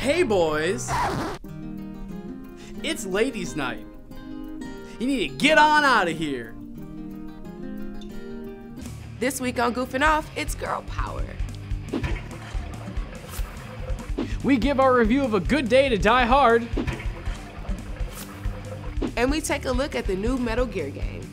Hey boys! It's ladies' night. You need to get on out of here. This week on Goofing Off, it's girl power. We give our review of A Good Day to Die Hard. And we take a look at the new Metal Gear game.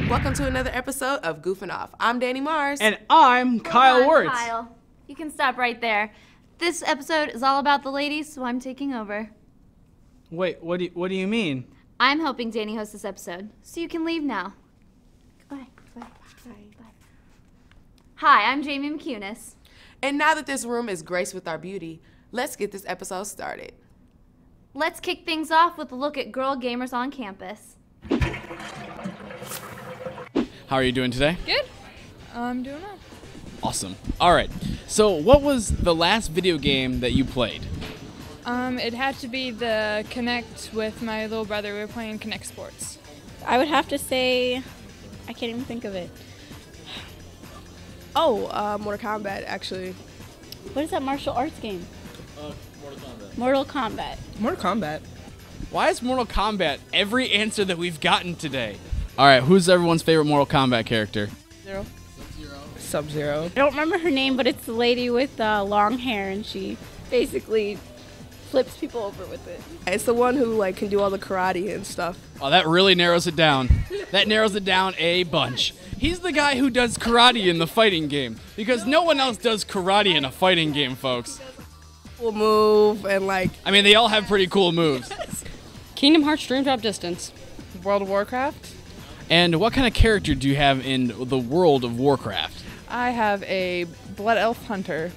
Welcome to another episode of Goofing Off. I'm Danny Mars. And I'm Kyle Wirtz. Kyle, you can stop right there. This episode is all about the ladies, so I'm taking over. Wait, what do you mean? I'm helping Danny host this episode, so you can leave now. Goodbye. Bye. Hi, I'm Jamie McCunis. And now that this room is graced with our beauty, let's get this episode started. Let's kick things off with a look at girl gamers on campus. How are you doing today? Good. I'm doing well. Awesome. All right. So, what was the last video game that you played? It had to be the Connect with my little brother. We were playing Connect Sports. I would have to say, I can't even think of it. Oh, Mortal Kombat, actually. What is that martial arts game? Mortal Kombat. Mortal Kombat. Mortal Kombat. Why is Mortal Kombat every answer that we've gotten today? All right, who's everyone's favorite Mortal Kombat character? Zero. Sub-Zero. I don't remember her name, but it's the lady with long hair, and she basically flips people over with it. It's the one who can do all the karate and stuff. Oh, that really narrows it down. That narrows it down a bunch. He's the guy who does karate in the fighting game, because no one else does karate in a fighting game, folks. Will move and I mean, they all have pretty cool moves. Kingdom Hearts Dream Drop Distance. World of Warcraft. And what kind of character do you have in the world of Warcraft? I have a Blood Elf Hunter.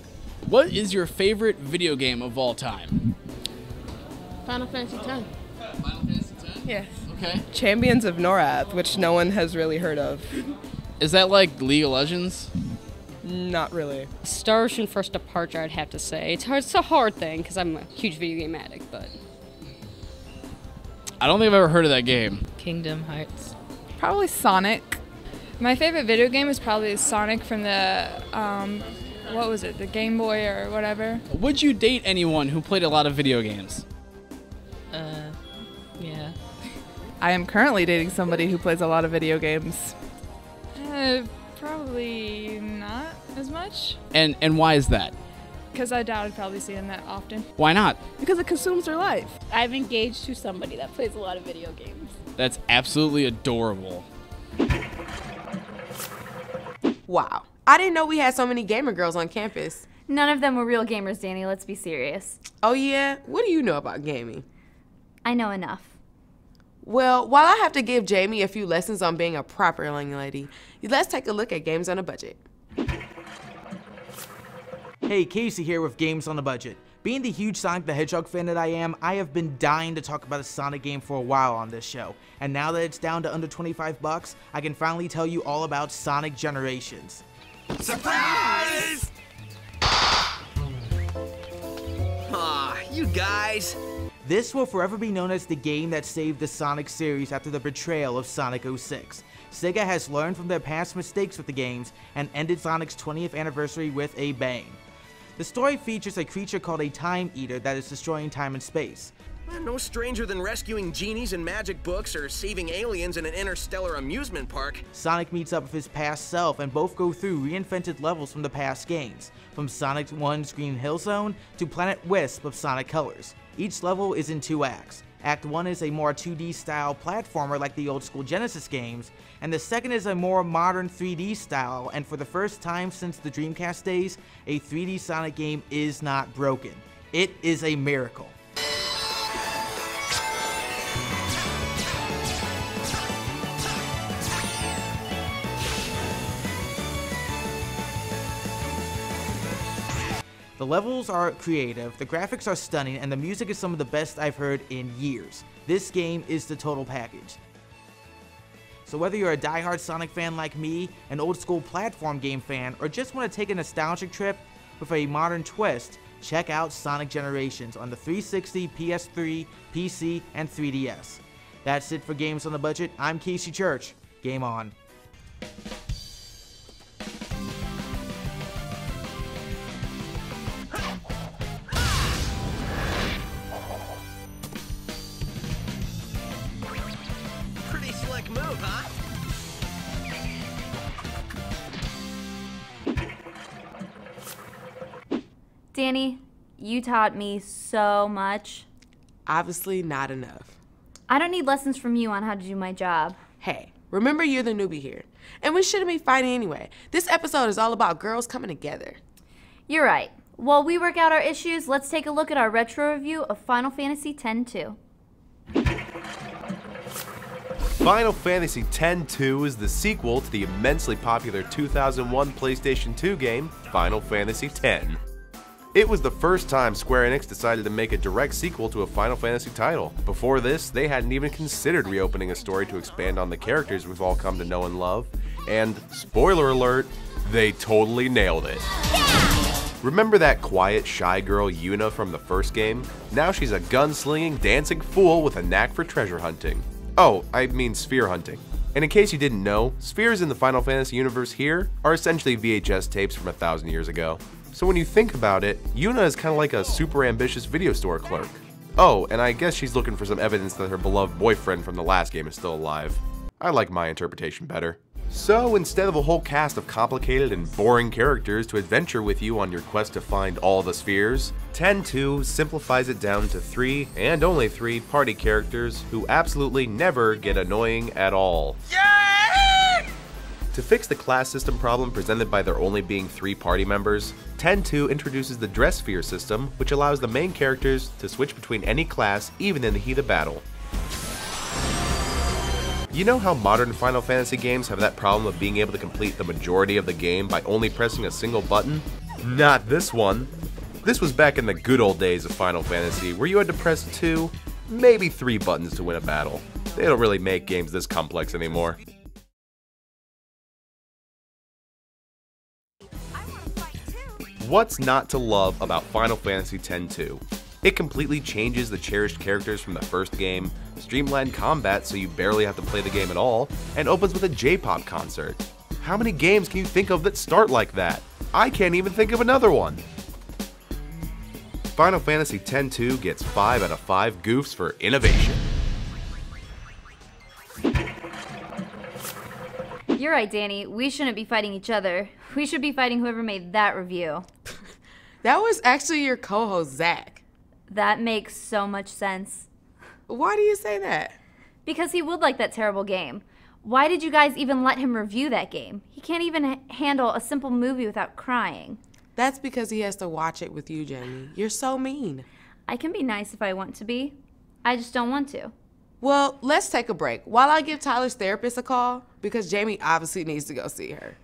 What is your favorite video game of all time? Final Fantasy X. Final Fantasy X? Yes. Okay. Champions of Norath, which no one has really heard of. Is that like League of Legends? Not really. Star Ocean First Departure, I'd have to say. It's a hard thing, because I'm a huge video game addict, but... I don't think I've ever heard of that game. Kingdom Hearts. Probably Sonic. My favorite video game is probably Sonic from the, what was it, the Game Boy or whatever. Would you date anyone who played a lot of video games? Yeah. I am currently dating somebody who plays a lot of video games. Probably not as much. And why is that? Because I doubt I'd probably see them that often. Why not? Because it consumes their life. I'm engaged to somebody that plays a lot of video games. That's absolutely adorable. Wow. I didn't know we had so many gamer girls on campus. None of them were real gamers, Danny, let's be serious. Oh yeah? What do you know about gaming? I know enough. Well, while I have to give Jamie a few lessons on being a proper young lady, let's take a look at games on a budget. Hey, Casey here with Games on a Budget. Being the huge Sonic the Hedgehog fan that I am, I have been dying to talk about a Sonic game for a while on this show. And now that it's down to under 25 bucks, I can finally tell you all about Sonic Generations. Surprise! Aw, you guys. This will forever be known as the game that saved the Sonic series after the betrayal of Sonic 06. Sega has learned from their past mistakes with the games and ended Sonic's 20th anniversary with a bang. The story features a creature called a Time Eater that is destroying time and space. No stranger than rescuing genies in magic books or saving aliens in an interstellar amusement park. Sonic meets up with his past self and both go through reinvented levels from the past games, from Sonic 1's Green Hill Zone to Planet Wisp of Sonic Colors. Each level is in 2 acts. Act 1 is a more 2D style platformer like the old school Genesis games, and the second is a more modern 3D style, and for the first time since the Dreamcast days, a 3D Sonic game is not broken. It is a miracle. The levels are creative, the graphics are stunning, and the music is some of the best I've heard in years. This game is the total package. So whether you're a diehard Sonic fan like me, an old school platform game fan, or just want to take a nostalgic trip with a modern twist, check out Sonic Generations on the 360, PS3, PC, and 3DS. That's it for Games on the Budget. I'm Casey Church. Game on. Pretty slick move, huh? Danny, you taught me so much. Obviously not enough. I don't need lessons from you on how to do my job. Hey, remember you're the newbie here. And we shouldn't be fighting anyway. This episode is all about girls coming together. You're right. While we work out our issues, let's take a look at our retro review of Final Fantasy X-2. Final Fantasy X-2 is the sequel to the immensely popular 2001 PlayStation 2 game, Final Fantasy X. It was the first time Square Enix decided to make a direct sequel to a Final Fantasy title. Before this, they hadn't even considered reopening a story to expand on the characters we've all come to know and love. And, spoiler alert, they totally nailed it. Yeah! Remember that quiet, shy girl Yuna from the first game? Now she's a gunslinging, dancing fool with a knack for treasure hunting. Oh, I mean sphere hunting. And in case you didn't know, spheres in the Final Fantasy universe here are essentially VHS tapes from 1,000 years ago. So when you think about it, Yuna is kind of like a super ambitious video store clerk. Oh, and I guess she's looking for some evidence that her beloved boyfriend from the last game is still alive. I like my interpretation better. So instead of a whole cast of complicated and boring characters to adventure with you on your quest to find all the spheres, X-2 simplifies it down to 3, and only 3, party characters who absolutely never get annoying at all. To fix the class system problem presented by there only being 3 party members, X-2 introduces the dress sphere system, which allows the main characters to switch between any class even in the heat of battle. You know how modern Final Fantasy games have that problem of being able to complete the majority of the game by only pressing a single button? Not this one. This was back in the good old days of Final Fantasy, where you had to press 2, maybe 3 buttons to win a battle. They don't really make games this complex anymore. What's not to love about Final Fantasy X-2? It completely changes the cherished characters from the first game, streamlined combat so you barely have to play the game at all, and opens with a J-pop concert. How many games can you think of that start like that? I can't even think of another one. Final Fantasy X-2 gets 5 out of 5 goofs for innovation. You're right, Danny. We shouldn't be fighting each other. We should be fighting whoever made that review. That was actually your co-host, Zach. That makes so much sense. Why do you say that? Because he would like that terrible game. Why did you guys even let him review that game? He can't even handle a simple movie without crying. That's because he has to watch it with you, Jamie. You're so mean. I can be nice if I want to be. I just don't want to. Well, let's take a break while I give Tyler's therapist a call, because Jamie obviously needs to go see her.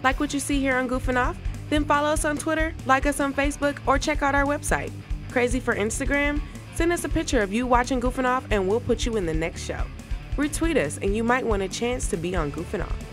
Like what you see here on Goofing Off? Then follow us on Twitter, like us on Facebook, or check out our website. Crazy for Instagram? Send us a picture of you watching Goofing Off and we'll put you in the next show. Retweet us and you might win a chance to be on Goofing Off.